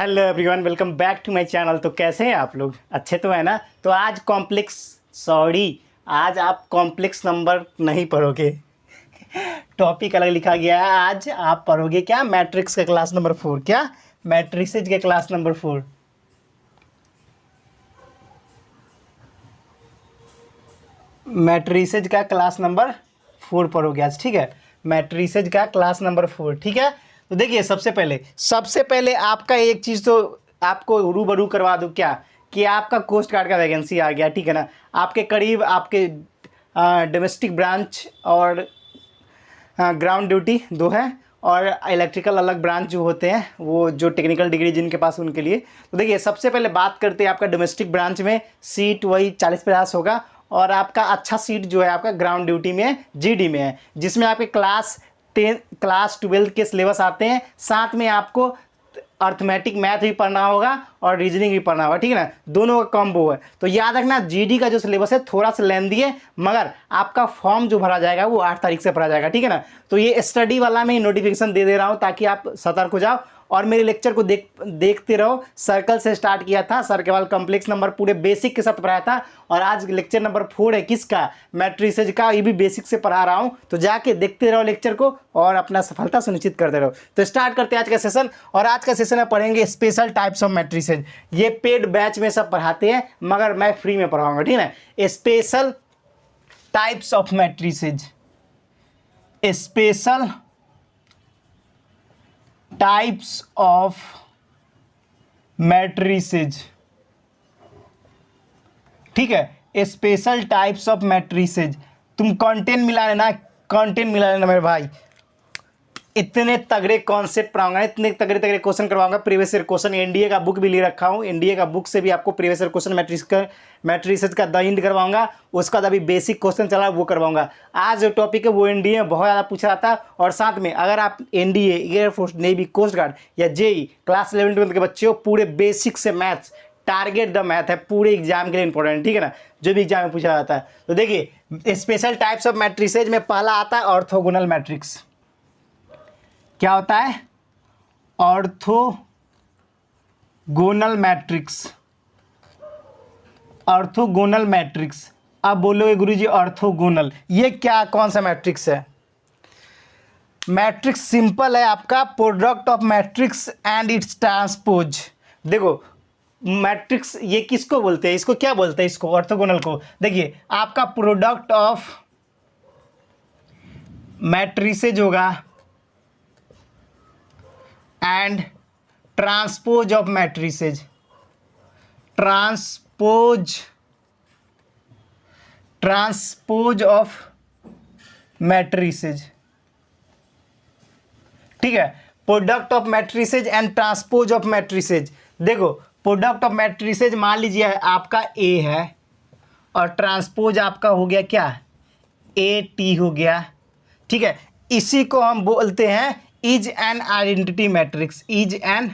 Hello everyone, welcome back to my channel. तो कैसे हैं आप लोग? अच्छे तो है ना? तो आज आप कॉम्प्लेक्स नंबर नहीं पढ़ोगे। टॉपिक अलग लिखा गया है। आज आप पढ़ोगे क्या? मैट्रिक्स का क्लास नंबर 4। क्या? मैट्रिसेज के क्लास नंबर 4। मैट्रिसेज का क्लास नंबर 4 पढ़ोगे आज, ठीक है? मैट्रिसेज का क्लास नंबर 4, ठीक है? तो देखिए, सबसे पहले आपका एक चीज़ तो आपको रूबरू करवा दूँ क्या, कि आपका कोस्ट गार्ड का वैकेंसी आ गया, ठीक है ना? आपके करीब आपके डोमेस्टिक ब्रांच और ग्राउंड ड्यूटी 2 है, और इलेक्ट्रिकल अलग ब्रांच जो होते हैं, वो जो टेक्निकल डिग्री जिनके पास उनके लिए। तो देखिए, सबसे पहले बात करते हैं आपका डोमेस्टिक ब्रांच में सीट वही 40-50 होगा, और आपका अच्छा सीट जो है आपका ग्राउंड ड्यूटी में है, जीडी में है, जिसमें आपके क्लास 10 क्लास 12 के सिलेबस आते हैं। साथ में आपको अर्थमेटिक मैथ भी पढ़ना होगा और रीजनिंग भी पढ़ना होगा, ठीक है ना? दोनों का कॉम्बो है। तो याद रखना, जीडी का जो सिलेबस है थोड़ा सा लेंदी है, मगर आपका फॉर्म जो भरा जाएगा वो 8 तारीख से भरा जाएगा, ठीक है ना? तो ये स्टडी वाला मैं नोटिफिकेशन दे रहा हूँ ताकि आप सतर्क हो जाओ, और मेरे लेक्चर को देखते रहो। सर्कल से स्टार्ट किया था, सर केवल कॉम्प्लेक्स नंबर पूरे बेसिक के साथ पढ़ाया था, और आज लेक्चर नंबर 4 है किसका? मैट्रिसेज का। ये भी बेसिक से पढ़ा रहा हूँ, तो जाके देखते रहो लेक्चर को और अपना सफलता सुनिश्चित करते रहो। तो स्टार्ट करते हैं आज का सेशन, और आज का सेशन में पढ़ेंगे स्पेशल टाइप्स ऑफ मैट्रिसेज। ये पेड बैच में सब पढ़ाते हैं, मगर मैं फ्री में पढ़ाऊंगा, ठीक है ना? Special types of matrices, special types of matrices, ठीक है? Special types of matrices. तुम कंटेंट मिला लेना, कंटेंट मिला लेना मेरे भाई। इतने तगड़े कॉन्सेप्ट पढ़ाऊंगा, इतने तगड़े क्वेश्चन करवाऊंगा। प्रीवियस ईयर क्वेश्चन एनडीए का बुक भी ले रखा हूँ, एनडीए का बुक से भी आपको प्रीवियस ईयर क्वेश्चन मैट्रिसेज का द इंड करवाऊंगा। उसका अभी बेसिक क्वेश्चन चला वो करवाऊंगा। आज जो टॉपिक है वो एनडीए में बहुत ज़्यादा पूछा जाता है, और साथ में अगर आप NDA, air force, navy, coast guard या जेई क्लास 11-12 के बच्चे हो, पूरे बेसिक से मैथ्स, टारगेट द मैथ है, पूरे एग्जाम के लिए इंपॉर्टेंट, ठीक है ना? जो भी एग्जाम में पूछा जाता है। तो देखिए, स्पेशल टाइप्स ऑफ मैट्रिसेज में पहला आता है ऑर्थोगोनल मैट्रिक्स। क्या होता है? Orthogonal matrix. Orthogonal matrix. अब बोलोगे गुरुजी ऑर्थोगोनल ये क्या, कौन सा मैट्रिक्स है? मैट्रिक्स सिंपल है आपका, product of matrix and it's transpose. देखो, मैट्रिक्स ये किसको बोलते हैं? इसको क्या बोलते हैं? इसको ऑर्थोगोनल को। देखिए, आपका प्रोडक्ट ऑफ मैट्रिसेज होगा and transpose of matrices. Transpose of matrices, ठीक है? Product of matrices and transpose of matrices. देखो, प्रोडक्ट ऑफ मैट्रिसेज मान लीजिए आपका ए है, और ट्रांसपोज आपका हो गया क्या? ए टी हो गया, ठीक है? इसी को हम बोलते हैं is an identity matrix. Is an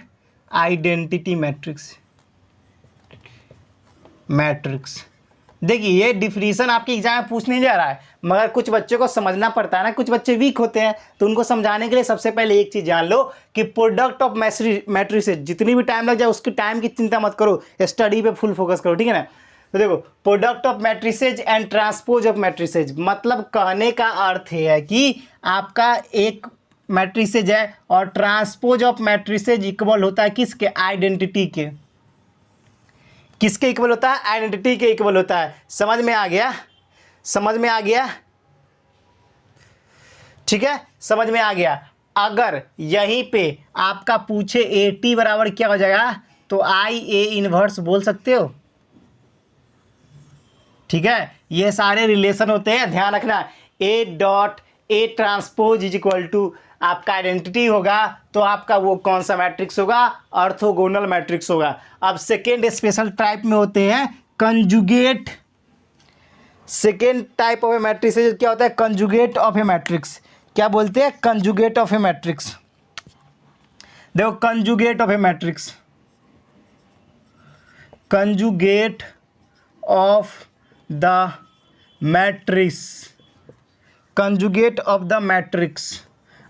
identity matrix. देखिए, ये डिफिनीशन आपके एग्जाम में पूछ नहीं जा रहा है, मगर कुछ बच्चों को समझना पड़ता है ना। कुछ बच्चे वीक होते हैं, तो उनको समझाने के लिए सबसे पहले एक चीज़ जान लो कि प्रोडक्ट ऑफ मैट्रिसेज, जितनी भी टाइम लग जाए उसकी टाइम की चिंता मत करो, स्टडी पे फुल फोकस करो, ठीक है ना? तो देखो, product of matrices and transpose of matrices, मतलब कहने का अर्थ है कि आपका एक मैट्रिसेज है और ट्रांसपोज ऑफ मैट्रिसेज इक्वल होता है किसके? आइडेंटिटी के। किसके इक्वल होता है? आइडेंटिटी के इक्वल होता है। समझ में आ गया? समझ में आ गया? ठीक है, समझ में आ गया। अगर यहीं पे आपका पूछे ए टी बराबर क्या हो जाएगा, तो आई ए इनवर्स बोल सकते हो, ठीक है? ये सारे रिलेशन होते हैं, ध्यान रखना। A dot A transpose is equal to आपका आइडेंटिटी होगा, तो आपका वो कौन सा मैट्रिक्स होगा? ऑर्थोगोनल मैट्रिक्स होगा। अब सेकेंड स्पेशल टाइप में होते हैं conjugate. Second type of a matrix क्या होता है? Conjugate of a matrix. क्या बोलते हैं? Conjugate of a matrix. देखो, conjugate of a matrix, conjugate of the matrix, conjugate of the matrix.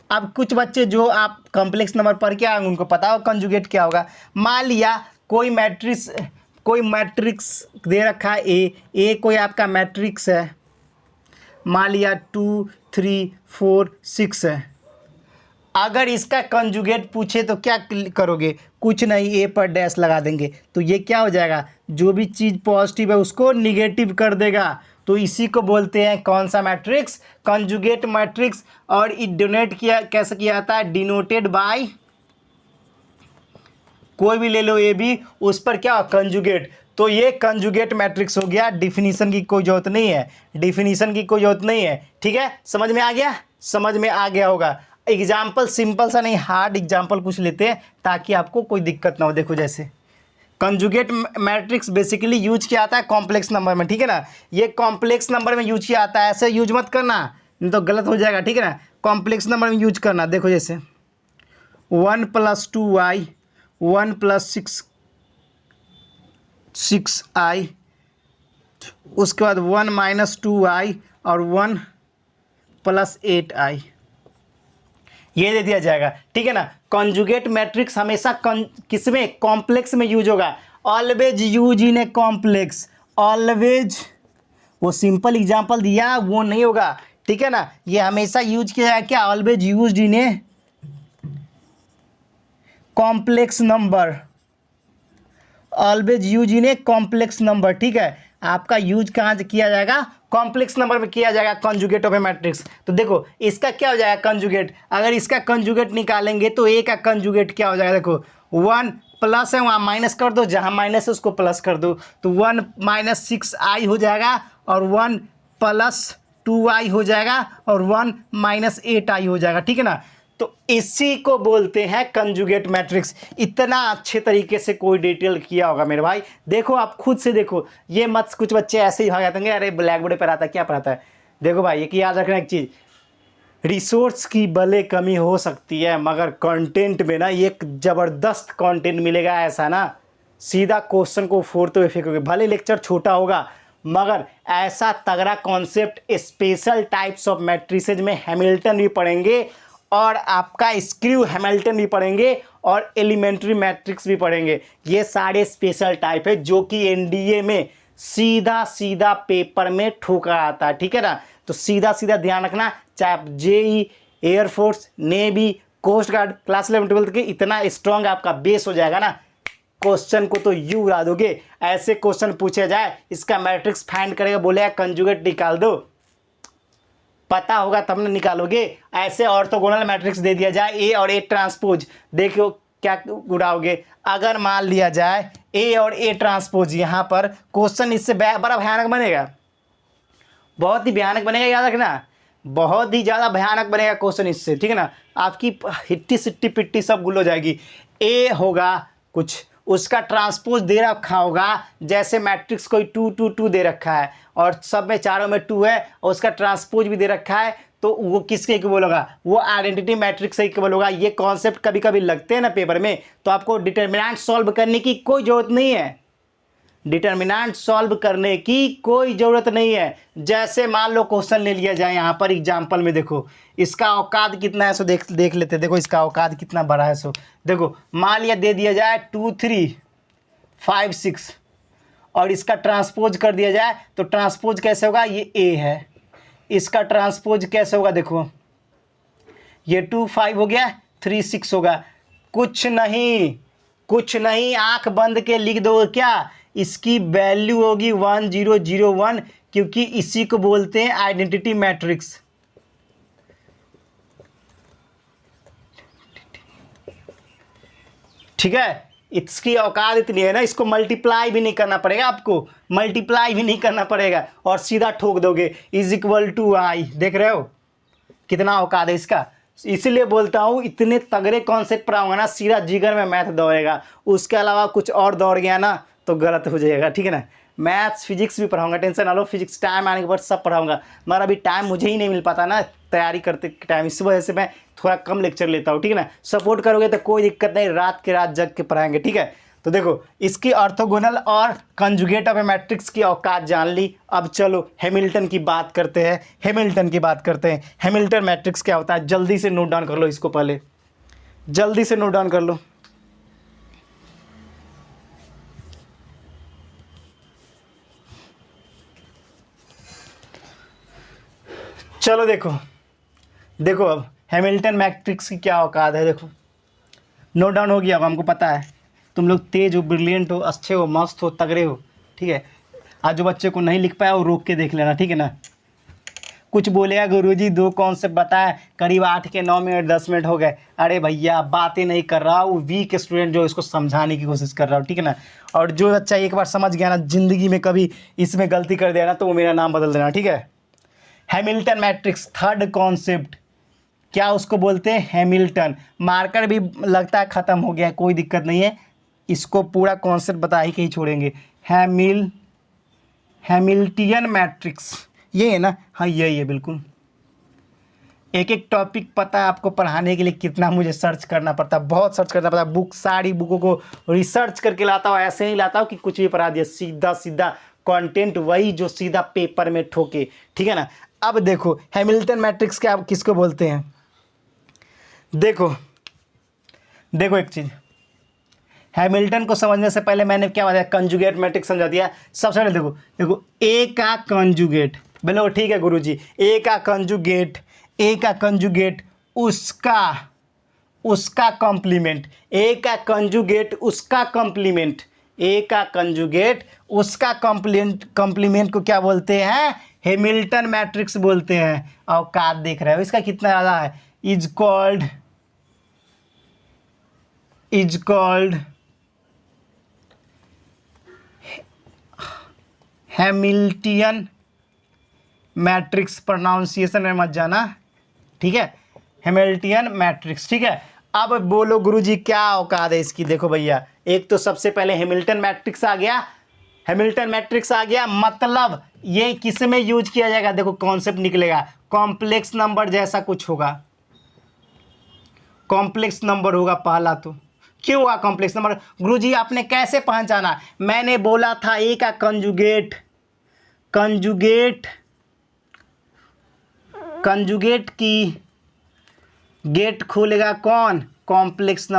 अब कुछ बच्चे जो आप कॉम्प्लेक्स नंबर पढ़ के आएंगे उनको पता हो कंजुगेट क्या होगा। मान लिया कोई मैट्रिक्स दे रखा है ए कोई आपका मैट्रिक्स है, मान लिया 2 3 4 6 है। अगर इसका कंजुगेट पूछे तो क्या करोगे? कुछ नहीं, ए पर डैश लगा देंगे। तो ये क्या हो जाएगा, जो भी चीज़ पॉजिटिव है उसको निगेटिव कर देगा। तो इसी को बोलते हैं कौन सा मैट्रिक्स? Conjugate matrix. और ये डिनोट किया कैसे किया जाता है? डिनोटेड बाय, कोई भी ले लो ए बी, उस पर क्या कंजुगेट। तो ये कंजुगेट मैट्रिक्स हो गया। डिफिनीशन की कोई जरूरत नहीं है, डिफिनीशन की कोई जरूरत नहीं है। ठीक है, समझ में आ गया? समझ में आ गया होगा। एग्जाम्पल सिंपल सा नहीं, हार्ड एग्जाम्पल कुछ लेते हैं ताकि आपको कोई दिक्कत ना हो। देखो जैसे कंजुगेट मैट्रिक्स बेसिकली यूज किया जाता है कॉम्प्लेक्स नंबर में। ठीक है ना, ये कॉम्प्लेक्स नंबर में यूज किया जाता है। ऐसे यूज मत करना, नहीं तो गलत हो जाएगा। ठीक है ना, कॉम्प्लेक्स नंबर में यूज करना। देखो जैसे 1 + 2y 1 + 6i, उसके बाद 1 - 2i और 1 + 8i, ये दे दिया जाएगा। ठीक है ना, कॉन्जुगेट मैट्रिक्स हमेशा किसमें? कॉम्प्लेक्स में यूज होगा। Always use in a complex, always. वो सिंपल एग्जांपल दिया वो नहीं होगा। ठीक है ना, ये हमेशा यूज किया जाएगा क्या? Always use in a complex number, always use in a complex number. ठीक है, आपका यूज कहाँ से किया जाएगा? कॉम्प्लेक्स नंबर में किया जाएगा कंजुगेट ऑफ ए मैट्रिक्स। तो देखो इसका क्या हो जाएगा कंजुगेट। अगर इसका कंजुगेट निकालेंगे तो ए का कंजुगेट क्या हो जाएगा? देखो 1 प्लस है, वहाँ माइनस कर दो, जहाँ माइनस है उसको प्लस कर दो। तो 1 - 6i हो जाएगा और 1 + 2i हो जाएगा और 1 - 8i हो जाएगा। ठीक है ना, तो इसी को बोलते हैं कंजुगेट मैट्रिक्स। इतना अच्छे तरीके से कोई डिटेल किया होगा मेरे भाई। देखो आप खुद से देखो, ये मत कुछ बच्चे ऐसे ही भाग जाते हैं, अरे ब्लैक बोर्ड पर आता है क्या पढ़ाता है। देखो भाई एक याद रखना एक चीज़, रिसोर्स की भले कमी हो सकती है मगर कंटेंट में ना एक ज़बरदस्त कंटेंट मिलेगा। ऐसा ना सीधा क्वेश्चन को फोड़ते हुए फेंकोगे, भले लेक्चर छोटा होगा मगर ऐसा तगड़ा concept. Special types of matrices में हैमिल्टन भी पढ़ेंगे और आपका स्क्रू हैमिल्टन भी पढ़ेंगे और एलिमेंट्री मैट्रिक्स भी पढ़ेंगे। ये सारे स्पेशल टाइप है जो कि एनडीए में सीधा सीधा पेपर में ठोका आता है। ठीक है ना, तो सीधा सीधा ध्यान रखना, चाहे आप JEE, air force, navy, coast guard, class 11 12 के, इतना स्ट्रांग आपका बेस हो जाएगा ना, क्वेश्चन को तो यू उड़ा दोगे। ऐसे क्वेश्चन पूछे जाए, इसका मैट्रिक्स फाइंड करेगा, बोलेगा कंजुगेट निकाल दो, पता होगा तब ना निकालोगे। ऐसे ऑर्थोगोनल मैट्रिक्स दे दिया जाए ए और ए ट्रांसपोज, देखो क्या उड़ाओगे। अगर मान लिया जाए ए और ए ट्रांसपोज, यहाँ पर क्वेश्चन इससे बड़ा भयानक बनेगा, बहुत ही भयानक बनेगा। याद रखना, बहुत ही ज़्यादा भयानक बनेगा क्वेश्चन इससे। ठीक है ना, आपकी हिट्टी सिट्टी पिट्टी सब गुल हो जाएगी। ए होगा कुछ, उसका ट्रांसपोज दे रखा होगा, जैसे मैट्रिक्स कोई 2 2 2 दे रखा है और सब में चारों में 2 है और उसका ट्रांसपोज भी दे रखा है, तो वो किसके इक्वल होगा? वो आइडेंटिटी मैट्रिक्स से इक्वल होगा। ये कॉन्सेप्ट कभी कभी लगते हैं ना पेपर में, तो आपको डिटर्मिनेंट सॉल्व करने की कोई ज़रूरत नहीं है, डिटर्मिनेंट सॉल्व करने की कोई ज़रूरत नहीं है। जैसे मान लो क्वेश्चन ले लिया जाए, यहाँ पर एग्जाम्पल में देखो इसका औकात कितना है सो देख लेते हैं। देखो इसका औकात कितना बड़ा है सो देखो, मान लिया दे दिया जाए 2 3 5 6 और इसका ट्रांसपोज कर दिया जाए, तो ट्रांसपोज कैसे होगा? ये ए है, इसका ट्रांसपोज कैसे होगा? देखो ये 2 5 हो गया, 3 6 होगा। कुछ नहीं, आंख बंद के लिख दो क्या, इसकी वैल्यू होगी 1 0 0 1, क्योंकि इसी को बोलते हैं आइडेंटिटी मैट्रिक्स। ठीक है, इसकी औकात इतनी है ना, इसको मल्टीप्लाई भी नहीं करना पड़ेगा, आपको मल्टीप्लाई भी नहीं करना पड़ेगा और सीधा ठोक दोगे = i। देख रहे हो कितना औकात है इसका। इसीलिए बोलता हूँ इतने तगड़े कॉन्सेप्ट पढ़ाऊंगा ना, सीधा जिगर में मैथ दौड़ेगा। उसके अलावा कुछ और दौड़ गया ना तो गलत हो जाएगा। ठीक है ना, मैथ्स फिजिक्स भी पढ़ाऊंगा, टेंशन ना लो। फिजिक्स टाइम आने के बाद सब पढ़ाऊंगा, मगर अभी टाइम मुझे ही नहीं मिल पाता ना तैयारी करते टाइम, इस वजह से मैं थोड़ा कम लेक्चर लेता हूँ। ठीक है ना, सपोर्ट करोगे तो कोई दिक्कत नहीं, रात के रात जग के पढ़ाएंगे। ठीक है, तो देखो इसकी ऑर्थोगोनल और कंजुगेट ऑफ ए मैट्रिक्स की औकात जान ली। अब चलो हैमिल्टन की बात करते हैं। हैमिल्टन मैट्रिक्स क्या होता है, जल्दी से नोट डाउन कर लो इसको, पहले जल्दी से नोट डाउन कर लो। चलो देखो अब हैमिल्टन मैट्रिक्स की क्या औकात है। देखो नोट डाउन हो गया, अब हमको पता है तुम लोग तेज हो, ब्रिलियंट हो, अच्छे हो, मस्त हो, तगड़े हो, ठीक है। आज जो बच्चे को नहीं लिख पाया वो रोक के देख लेना, ठीक है ना। कुछ बोलेगा गुरुजी 2 कॉन्सेप्ट बताया, करीब 8 के 9 मिनट 10 मिनट हो गए। अरे भैया बातें नहीं कर रहा हूँ, वीक स्टूडेंट जो इसको समझाने की कोशिश कर रहा हूँ, ठीक है ना। और जो बच्चा एक बार समझ गया ना, ज़िंदगी में कभी इसमें गलती कर दिया ना तो वो मेरा नाम बदल देना, ठीक है। हैमिल्टन मैट्रिक्स थर्ड कॉन्सेप्ट क्या उसको बोलते हैं, हैमिल्टन। मार्कर भी लगता है ख़त्म हो गया है, कोई दिक्कत नहीं है, इसको पूरा कॉन्सेप्ट बता ही के ही छोड़ेंगे। हैमिल्टियन मैट्रिक्स ये है ना, हाँ यही है बिल्कुल। एक एक टॉपिक पता है आपको पढ़ाने के लिए कितना मुझे सर्च करना पड़ता है, बहुत सर्च करना पड़ता है। बुक सारी बुकों को रिसर्च करके लाता हूँ, ऐसे नहीं लाता हूँ कि कुछ भी पढ़ा दिया, सीधा सीधा कंटेंट वही जो सीधा पेपर में ठोके, ठीक है ना। अब देखो हैमिल्टन मैट्रिक्स क्या किसको बोलते हैं। देखो एक चीज़, हैमिल्टन को समझने से पहले मैंने क्या बताया, कंजुगेट मैट्रिक्स समझा दिया। सबसे पहले देखो ए का कंजुगेट, बोलो ठीक है गुरुजी, ए का कंजुगेट उसका कॉम्प्लीमेंट, ए का कंजुगेट उसका कॉम्प्लीमेंट, ए का कंजुगेट उसका कॉम्प्लीमेंट को क्या बोलते हैं, हैमिल्टन मैट्रिक्स बोलते हैं। औकात देख रहे हो इसका कितना ज़्यादा है, इज कॉल्ड हैमिल्टियन मैट्रिक्स, प्रोनाउंसिएशन में मत जाना, ठीक है, हैमिल्टियन मैट्रिक्स, ठीक है। अब बोलो गुरुजी क्या औकात है इसकी। देखो भैया, एक तो सबसे पहले हैमिल्टन मैट्रिक्स आ गया, मतलब ये किस में यूज किया जाएगा, देखो कॉन्सेप्ट निकलेगा, कॉम्प्लेक्स नंबर जैसा कुछ होगा, कॉम्प्लेक्स नंबर होगा पहला। तो क्यों हुआ कॉम्प्लेक्स नंबर, गुरुजी आपने कैसे पहचाना, मैंने बोला था ए का कंजुगेट की गेट खोलेगा कौन, कॉम्प्लेक्स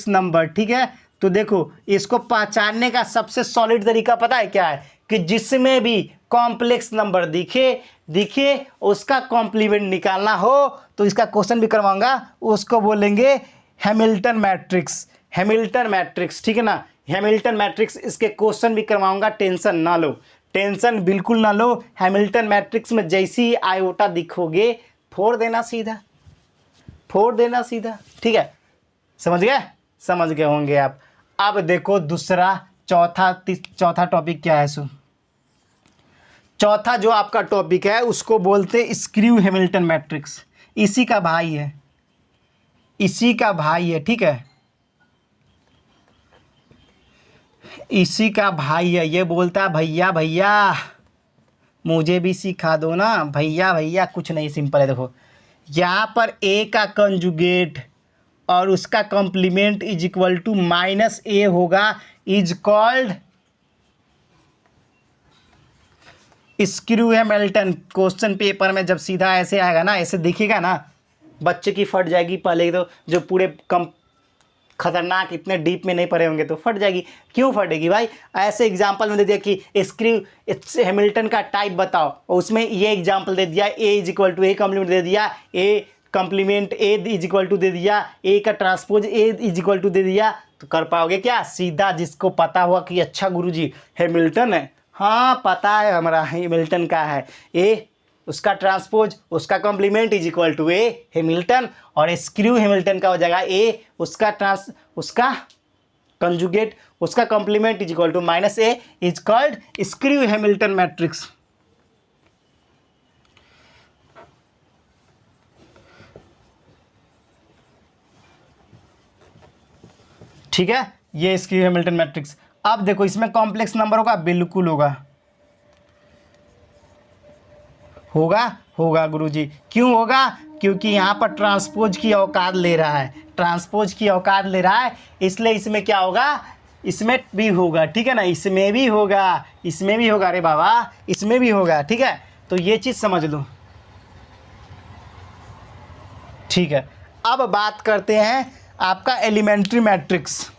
नंबर, ठीक है। तो देखो इसको पहचानने का सबसे सॉलिड तरीका पता है क्या है, कि जिसमें भी कॉम्प्लेक्स नंबर दिखे उसका कॉम्प्लीमेंट निकालना हो, तो इसका क्वेश्चन भी करवाऊंगा, उसको बोलेंगे हैमिल्टन मैट्रिक्स, ठीक है ना। हैमिल्टन मैट्रिक्स, इसके क्वेश्चन भी करवाऊंगा, टेंशन बिल्कुल ना लो। हैमिल्टन मैट्रिक्स में जैसी आयोटा दिखोगे फोड़ देना सीधा, ठीक है। समझ गए होंगे आप। अब देखो चौथा टॉपिक क्या है। चौथा जो आपका टॉपिक है उसको बोलते हैं स्क्रू हैमिल्टन मैट्रिक्स, इसी का भाई है, ठीक है, इसी का भाई है। ये बोलता है भैया मुझे भी सिखा दो ना, भैया कुछ नहीं, सिंपल है। देखो यहाँ पर ए का कंजुगेट और उसका complement is equal to -a होगा, is called skew Hermitian. Question paper में जब सीधा ऐसे आएगा ना, ऐसे दिखेगा ना, बच्चे की फट जाएगी पहले तो, जो पूरे खतरनाक इतने डीप में नहीं पढ़े होंगे तो फट जाएगी। क्यों फटेगी भाई, ऐसे एग्जांपल में दे दिया कि स्क्रू हैमिल्टन का टाइप बताओ, और उसमें ये एग्जांपल दे दिया, A is equal to A complement दे दिया, A complement A is equal to दे दिया, ए का transpose A is equal to दे दिया, तो कर पाओगे क्या सीधा। जिसको पता हुआ कि अच्छा गुरुजी हैमिल्टन है, हाँ पता है हमारा हैमिल्टन का है, ए उसका ट्रांसपोज उसका complement is equal to A Hermitian, और स्क्रू हैमिल्टन का हो जाएगा ए उसका कंजुगेट उसका complement is equal to -a, is called skew Hermitian matrix. ठीक है, ये स्क्रू हैमिल्टन मैट्रिक्स। अब देखो इसमें कॉम्प्लेक्स नंबर होगा, बिल्कुल होगा गुरुजी। क्यों होगा, क्योंकि यहाँ पर ट्रांसपोज की औकात ले रहा है, ट्रांसपोज की औकात ले रहा है, इसलिए इसमें क्या होगा, इसमें भी होगा, ठीक है ना, इसमें भी होगा, इसमें भी होगा, अरे बाबा इसमें भी होगा, ठीक है। तो ये चीज़ समझ लो, ठीक है। अब बात करते हैं आपका एलिमेंट्री मैट्रिक्स।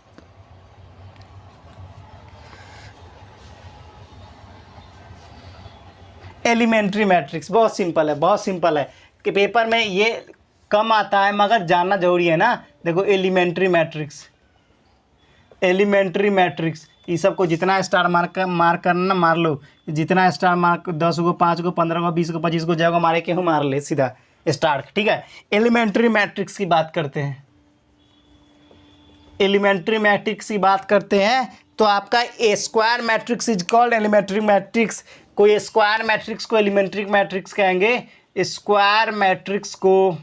एलिमेंट्री मैट्रिक्स बहुत सिंपल है, बहुत सिंपल है कि पेपर में ये कम आता है मगर जानना जरूरी है ना। देखो एलिमेंट्री मैट्रिक्स, एलिमेंट्री मैट्रिक्स, ये सबको जितना स्टार मार करना मार लो, जितना स्टार मार्क 10 को 5 को 15 को 20 को 25 को जाएगा मारे के हूँ मार ले सीधा स्टार, ठीक है। एलिमेंट्री मैट्रिक्स की बात करते हैं, एलिमेंट्री मैट्रिक्स की बात करते हैं तो आपका a square matrix is called elementary matrix. कोई स्क्वायर मैट्रिक्स को एलिमेंट्री मैट्रिक्स कहेंगे, स्क्वायर मैट्रिक्स को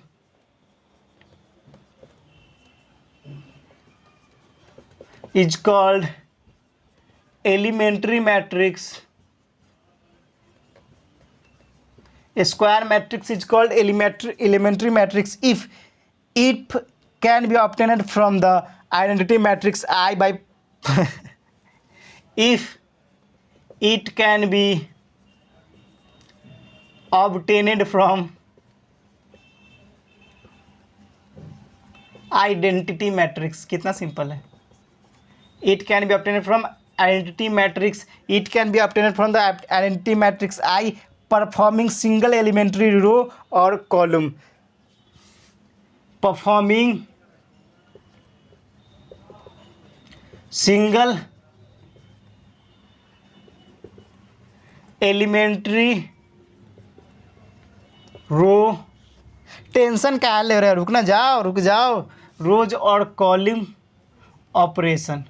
is called elementary matrix. Square matrix is called elementary matrix if it can be obtained from the identity matrix I by if it can be obtained from identity matrix। कितना simple है, it can be obtained from identity matrix, it can be obtained from the identity matrix I performing single elementary row और column, performing single elementary row, tension क्या ले रहे हो, रुकना जाओ, रुक जाओ, रोज और कॉलम ऑपरेशन।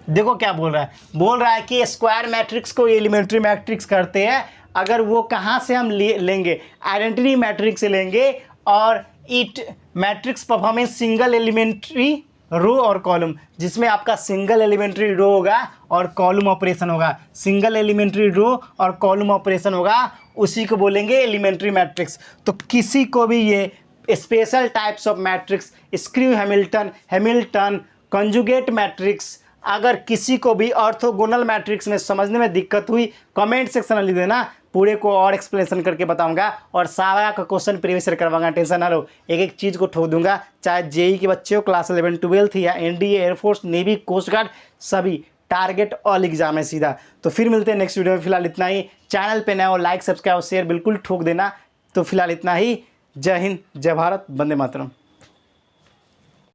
देखो क्या बोल रहा है कि स्क्वायर मैट्रिक्स को एलिमेंट्री मैट्रिक्स करते हैं अगर वो कहाँ से हम लेंगे, आइडेंटिटी मैट्रिक्स से लेंगे, और it matrix performance single elementary row और कॉलम, जिसमें आपका सिंगल एलिमेंट्री रो होगा और कॉलम ऑपरेशन होगा, सिंगल एलिमेंट्री रो और कॉलम ऑपरेशन होगा, उसी को बोलेंगे एलिमेंट्री मैट्रिक्स। तो किसी को भी ये special types of matrix, screw Hamilton, Hamilton conjugate matrix, अगर किसी को भी ऑर्थोगोनल मैट्रिक्स में समझने में दिक्कत हुई कमेंट सेक्शन में लिख देना, पूरे को और एक्सप्लेनेशन करके बताऊंगा और सारा का क्वेश्चन प्रीवियस ईयर करवाऊंगा, टेंशन ना लो, एक एक चीज़ को ठोक दूंगा, चाहे जेई के बच्चे हो, क्लास 11 12 या NDA, air force, navy, coast guard, सभी टारगेट ऑल एग्जाम है सीधा। तो फिर मिलते हैं नेक्स्ट वीडियो में, फिलहाल इतना ही। चैनल पे नए हो लाइक सब्सक्राइब शेयर बिल्कुल ठोक देना। तो फिलहाल इतना ही, जय हिंद, जय भारत, वंदे मातरम।